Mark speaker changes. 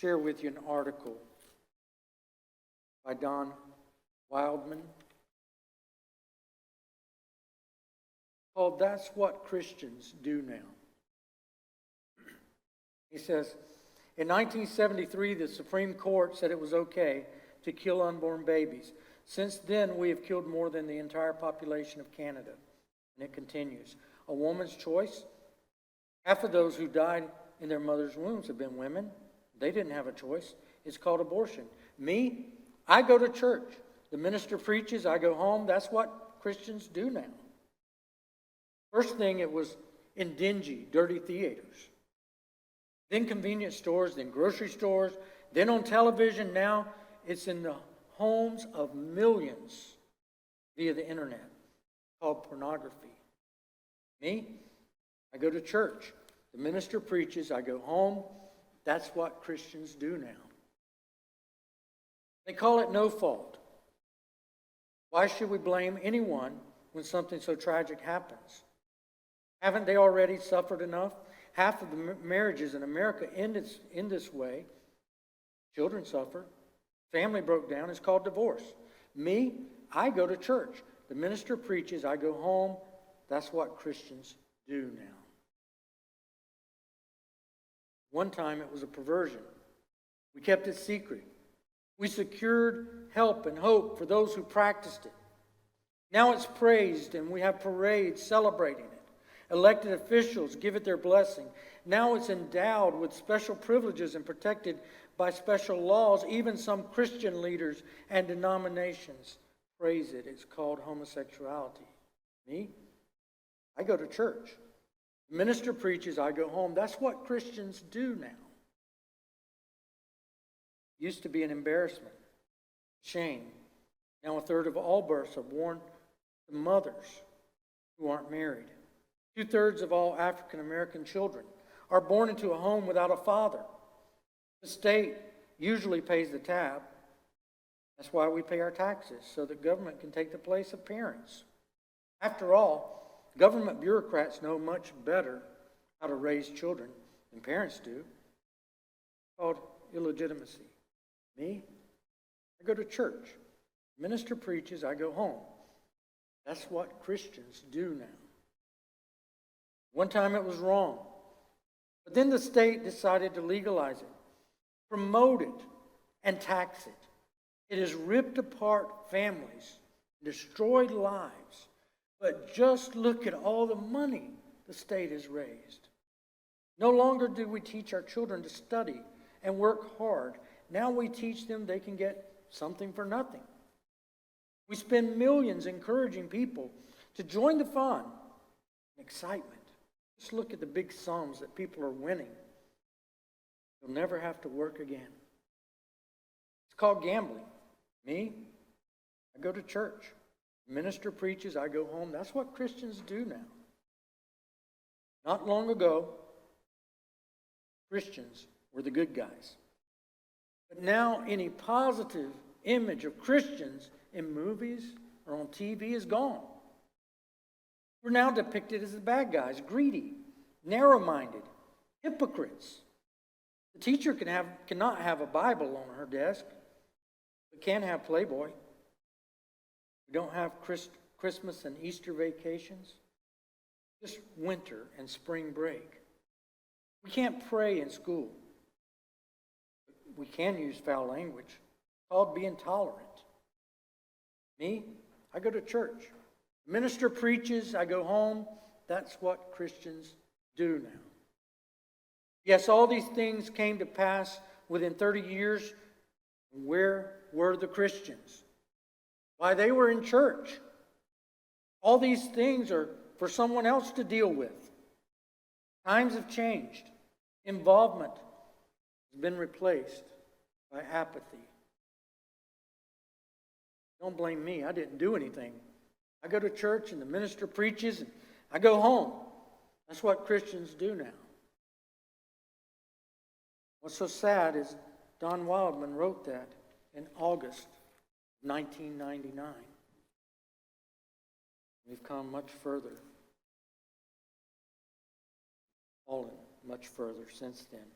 Speaker 1: share with you an article by Don Wildman called "That's What Christians Do Now." He says, in 1973, the Supreme Court said it was okay to kill unborn babies. Since then, we have killed more than the entire population of Canada. And it continues. A woman's choice? Half of those who died in their mother's wombs have been women. They didn't have a choice. It's called abortion. Me? I go to church. The minister preaches. I go home. That's what Christians do now. First thing, it was in dingy, dirty theaters. Then convenience stores, then grocery stores, then on television. Now it's in the homes of millions via the internet, called pornography. Me? I go to church. The minister preaches. I go home. That's what Christians do now. They call it no fault. Why should we blame anyone when something so tragic happens? Haven't they already suffered enough? Half of the marriages in America end this way. Children suffer. Family broke down. It's called divorce. Me? I go to church. The minister preaches. I go home. That's what Christians do now. One time it was a perversion. We kept it secret. We secured help and hope for those who practiced it. Now it's praised and we have parades celebrating it. Elected officials give it their blessing. Now it's endowed with special privileges and protected by special laws. Even some Christian leaders and denominations praise it. It's called homosexuality. Me? I go to church. The minister preaches, I go home. That's what Christians do now. Used to be an embarrassment, shame. Now a third of all births are born to mothers who aren't married. 2/3 of all African American children are born into a home without a father. The state usually pays the tab. That's why we pay our taxes, so the government can take the place of parents. After all, government bureaucrats know much better how to raise children than parents do. It's called illegitimacy. Me? I go to church. Minister preaches, I go home. That's what Christians do now. One time it was wrong. But then the state decided to legalize it, promote it, and tax it. It has ripped apart families, destroyed lives. But just look at all the money the state has raised. No longer do we teach our children to study and work hard. Now we teach them they can get something for nothing. We spend millions encouraging people to join the fun and excitement. Just look at the big sums that people are winning. You'll never have to work again. It's called gambling. Me? I go to church. Minister preaches, I go home. That's what Christians do now. Not long ago, Christians were the good guys. But now any positive image of Christians in movies or on TV is gone. We're now depicted as the bad guys, greedy, narrow-minded, hypocrites. The teacher cannot have a Bible on her desk, but can have Playboy. We don't have Christmas and Easter vacations, just winter and spring break. We can't pray in school. We can use foul language called being tolerant. Me? I go to church. Minister preaches, I go home. That's what Christians do now. Yes, all these things came to pass within 30 years. Where were the Christians? Why, they were in church. All these things are for someone else to deal with. Times have changed. Involvement has been replaced by apathy. Don't blame me. I didn't do anything. I go to church and the minister preaches and I go home. That's what Christians do now. What's so sad is Don Wildman wrote that in August 1999. We've come much further, fallen much further since then.